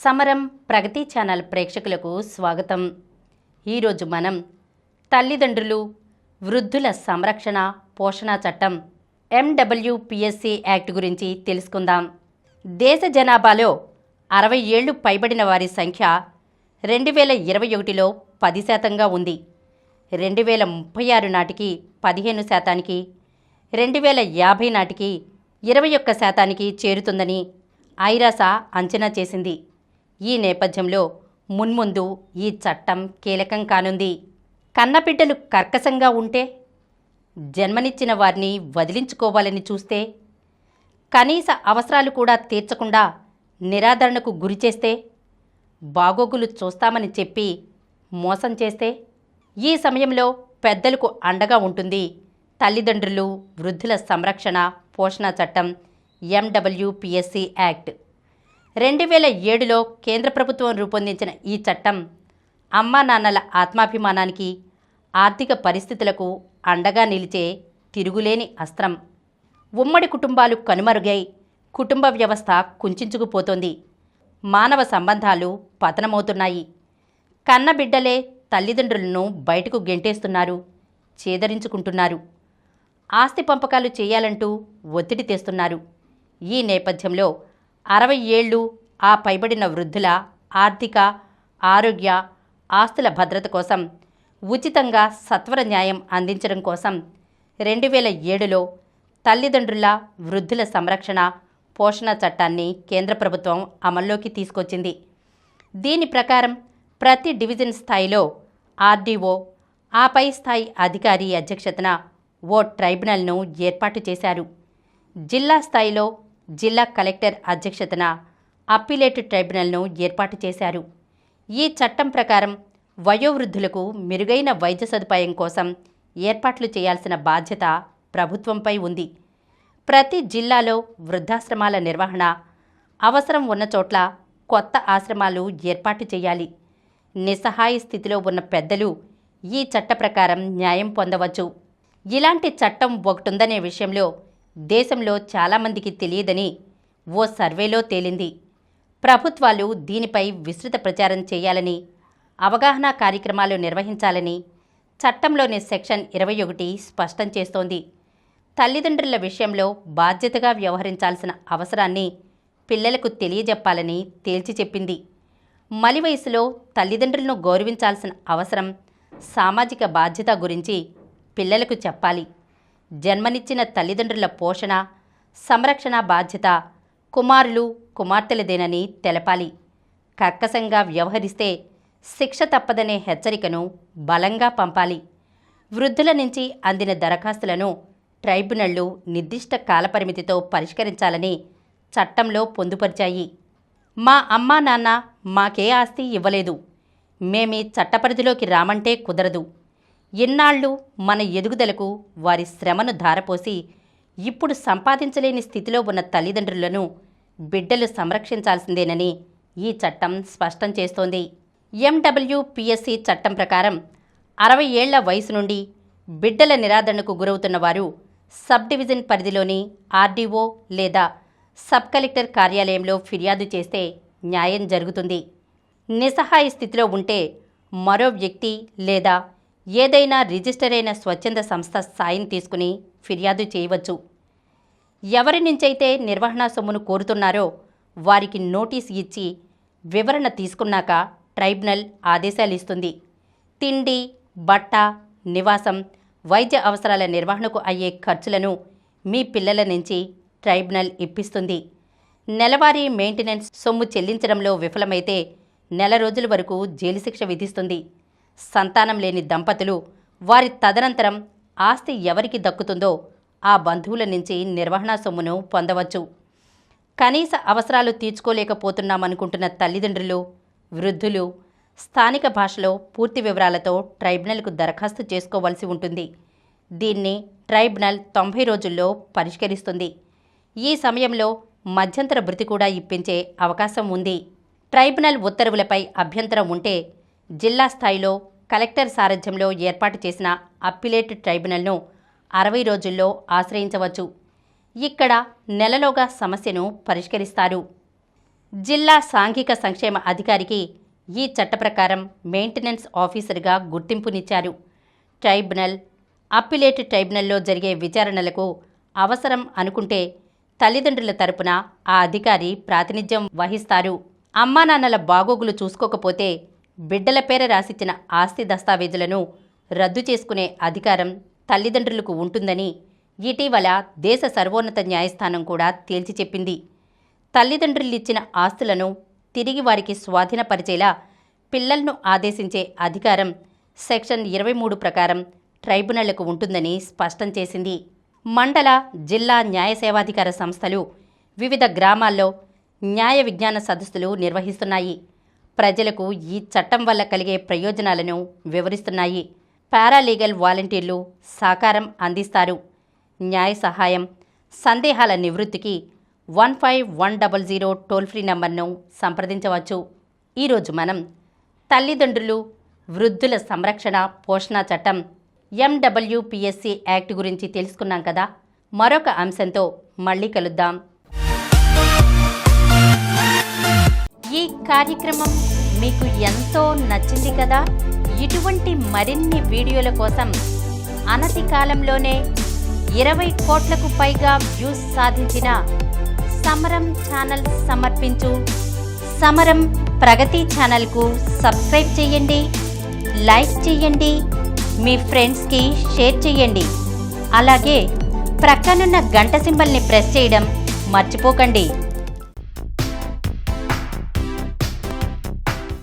సమరం ప్రగతి ఛానల్ ప్రేక్షకులకు స్వాగతం. ఈరోజు మనం తల్లిదండ్రులు వృద్ధుల సంరక్షణ పోషణ చట్టం MWPSC యాక్ట్ గురించి తెలుసుకుందాం. దేశ జనాభాలో 60 ఏళ్లు పైబడిన వారి సంఖ్య 2021లో 10% ఉంది. 2036 నాటికి 15%, 2050 నాటికి 21% చేరుతుందని ఐరాస అంచనా చేసింది. ఈ నేపథ్యంలో మున్ముందు ఈ చట్టం కీలకం కానుంది. కన్నబిడ్డలు కర్కశంగా ఉంటే, జన్మనిచ్చిన వారిని వదిలించుకోవాలని చూస్తే, కనీస అవసరాలు కూడా తీర్చకుండా నిరాదరణకు గురిచేస్తే, బాగోగులు చూస్తామని చెప్పి మోసం చేస్తే, ఈ సమయంలో పెద్దలకు అండగా ఉంటుంది తల్లిదండ్రులు వృద్ధుల సంరక్షణ పోషణ చట్టం MWPSC యాక్ట్. 2007లో కేంద్ర ప్రభుత్వం రూపొందించిన ఈ చట్టం అమ్మా నాన్నల ఆత్మాభిమానానికి, ఆర్థిక పరిస్థితులకు అండగా నిలిచే తిరుగులేని అస్త్రం. ఉమ్మడి కుటుంబాలు కనుమరుగై కుటుంబ వ్యవస్థ కుంచుకుపోతోంది. మానవ సంబంధాలు పతనమవుతున్నాయి. కన్నబిడ్డలే తల్లిదండ్రులను బయటకు గెంటేస్తున్నారు, చేదరించుకుంటున్నారు. ఆస్తి పంపకాలు చేయాలంటూ ఒత్తిడి తెస్తున్నారు. ఈ నేపథ్యంలో 60 ఏళ్లు ఆ పైబడిన వృద్ధుల ఆర్థిక, ఆరోగ్య, ఆస్తుల భద్రత కోసం ఉచితంగా సత్వర న్యాయం అందించడం కోసం 2007లో తల్లిదండ్రుల వృద్ధుల సంరక్షణ పోషణ చట్టాన్ని కేంద్ర ప్రభుత్వం అమల్లోకి తీసుకొచ్చింది. దీని ప్రకారం ప్రతి డివిజన్ స్థాయిలో RDO, ఆ పై స్థాయి అధికారి అధ్యక్షతన ఓ ట్రైబ్యునల్ను ఏర్పాటు చేశారు. జిల్లా స్థాయిలో జిల్లా కలెక్టర్ అధ్యక్షతన అప్పీలేట్ ట్రైబ్యునల్ను ఏర్పాటు చేశారు. ఈ చట్టం ప్రకారం వయోవృద్ధులకు మెరుగైన వైద్య సదుపాయం కోసం ఏర్పాట్లు చేయాల్సిన బాధ్యత ప్రభుత్వంపై ఉంది. ప్రతి జిల్లాలో వృద్ధాశ్రమాల నిర్వహణ, అవసరం ఉన్న చోట్ల కొత్త ఆశ్రమాలు ఏర్పాటు చేయాలి. నిస్సహాయ స్థితిలో ఉన్న పెద్దలు ఈ చట్ట ప్రకారం న్యాయం పొందవచ్చు. ఇలాంటి చట్టం ఒకటుందనే విషయంలో దేశంలో చాలామందికి తెలియదని ఓ సర్వేలో తేలింది. ప్రభుత్వాలు దీనిపై విస్తృత ప్రచారం చేయాలని, అవగాహన కార్యక్రమాలు నిర్వహించాలని చట్టంలోని సెక్షన్ 21 స్పష్టం చేస్తోంది. తల్లిదండ్రుల విషయంలో బాధ్యతగా వ్యవహరించాల్సిన అవసరాన్ని పిల్లలకు తెలియజెప్పాలని తేల్చి చెప్పింది. మలి వయసులో తల్లిదండ్రులను గౌరవించాల్సిన అవసరం, సామాజిక బాధ్యత గురించి పిల్లలకు చెప్పాలి. జన్మనిచ్చిన తల్లిదండ్రుల పోషణ, సంరక్షణ బాధ్యత కుమారులు, కుమార్తెలదేనని తెలపాలి. కర్కశంగా వ్యవహరిస్తే శిక్ష తప్పదనే హెచ్చరికను బలంగా పంపాలి. వృద్ధుల నుంచి అందిన దరఖాస్తులను ట్రైబ్యునళ్లు నిర్దిష్ట కాలపరిమితితో పరిష్కరించాలని చట్టంలో పొందుపరిచాయి. మా అమ్మా నాన్న మాకే ఆస్తి ఇవ్వలేదు, మేమీ చట్టపరిధిలోకి రామంటే కుదరదు. ఇన్నాళ్ళు మన ఎదుగుదలకు వారి శ్రమను ధారపోసి ఇప్పుడు సంపాదించలేని స్థితిలో ఉన్న తల్లిదండ్రులను బిడ్డలు సంరక్షించాల్సిందేనని ఈ చట్టం స్పష్టం చేస్తోంది. MWPSC చట్టం ప్రకారం 60 ఏళ్ల వయసు నుండి బిడ్డల నిరాదరణకు గురవుతున్న వారు సబ్ డివిజన్ పరిధిలోని RDO లేదా సబ్ కలెక్టర్ కార్యాలయంలో ఫిర్యాదు చేస్తే న్యాయం జరుగుతుంది. నిస్సహాయ స్థితిలో ఉంటే మరో వ్యక్తి లేదా ఏదైనా రిజిస్టర్ అయిన స్వచ్ఛంద సంస్థ సాయం తీసుకుని ఫిర్యాదు చేయవచ్చు. ఎవరి నుంచైతే నిర్వహణ సొమ్మును కోరుతున్నారో వారికి నోటీస్ ఇచ్చి వివరణ తీసుకున్నాక ట్రైబ్యునల్ ఆదేశాలు ఇస్తుంది. తిండి, బట్ట, నివాసం, వైద్య అవసరాల నిర్వహణకు అయ్యే ఖర్చులను మీ పిల్లల నుంచి ట్రైబ్యునల్ ఇప్పిస్తుంది. నెలవారీ మెయింటెనెన్స్ సొమ్ము చెల్లించడంలో విఫలమైతే 1 రోజుల వరకు జైలు శిక్ష విధిస్తుంది. సంతానం లేని దంపతులు వారి తదనంతరం ఆస్తి ఎవరికి దక్కుతుందో ఆ బంధువుల నుంచి నిర్వహణ సొమ్మును పొందవచ్చు. కనీస అవసరాలు తీర్చుకోలేకపోతున్నామనుకుంటున్న తల్లిదండ్రులు, వృద్ధులు స్థానిక భాషలో పూర్తి వివరాలతో ట్రైబ్యునల్కు దరఖాస్తు చేసుకోవాల్సి ఉంటుంది. దీన్ని ట్రైబ్యునల్ 90 రోజుల్లో పరిష్కరిస్తుంది. ఈ సమయంలో మధ్యంతర భృతి కూడా ఇప్పించే అవకాశం ఉంది. ట్రైబ్యునల్ ఉత్తర్వులపై అభ్యంతరం ఉంటే జిల్లా స్థాయిలో కలెక్టర్ సారథ్యంలో ఏర్పాటు చేసిన అప్పీలేట్ ట్రైబ్యునల్ను 60 రోజుల్లో ఆశ్రయించవచ్చు. ఇక్కడ నెలలోగా సమస్యను పరిష్కరిస్తారు. జిల్లా సాంఘిక సంక్షేమ అధికారికి ఈ చట్ట ప్రకారం మెయింటెనెన్స్ ఆఫీసర్గా గుర్తింపునిచ్చారు. ట్రైబ్యునల్, అప్పిలేట్ ట్రైబ్యునల్లో జరిగే విచారణలకు అవసరం అనుకుంటే తల్లిదండ్రుల తరపున ఆ అధికారి ప్రాతినిధ్యం వహిస్తారు. అమ్మానాన్నల బాగోగులు చూసుకోకపోతే బిడ్డల పేర రాసిచ్చిన ఆస్తి దస్తావేజులను రద్దు చేసుకునే అధికారం తల్లిదండ్రులకు ఉంటుందని ఇటీవల దేశ సర్వోన్నత న్యాయస్థానం కూడా తేల్చి చెప్పింది. తల్లిదండ్రులిచ్చిన ఆస్తులను తిరిగి వారికి స్వాధీనపరిచేలా పిల్లలను ఆదేశించే అధికారం సెక్షన్ 23 ప్రకారం ట్రైబ్యునళ్లకు ఉంటుందని స్పష్టం చేసింది. మండల, జిల్లా న్యాయ సేవాధికార సంస్థలు వివిధ గ్రామాల్లో న్యాయ విజ్ఞాన సదస్సులు నిర్వహిస్తున్నాయి. ప్రజలకు ఈ చట్టం వల్ల కలిగే ప్రయోజనాలను వివరిస్తున్నాయి. పారాలీగల్ వాలంటీర్లు సహకారం అందిస్తారు. న్యాయ సహాయం, సందేహాల నివృత్తికి 15100 టోల్ ఫ్రీ నంబర్ను సంప్రదించవచ్చు. ఈరోజు మనం తల్లిదండ్రులు, వృద్ధుల సంరక్షణ పోషణ చట్టం MWPSC యాక్ట్ గురించి తెలుసుకున్నాం కదా. మరొక అంశంతో మళ్ళీ కలుద్దాం. ఈ కార్యక్రమం మీకు ఎంతో నచ్చింది కదా. ఇటువంటి మరిన్ని వీడియోల కోసం అనతి కాలంలోనే 20 కోట్లకు పైగా వ్యూస్ సాధించిన సమరం ఛానల్ సమర్పించు సమరం ప్రగతి ఛానల్కు సబ్స్క్రైబ్ చేయండి, లైక్ చేయండి, మీ ఫ్రెండ్స్కి షేర్ చేయండి. అలాగే ప్రక్కనున్న గంట సింబల్ని ప్రెస్ చేయడం మర్చిపోకండి.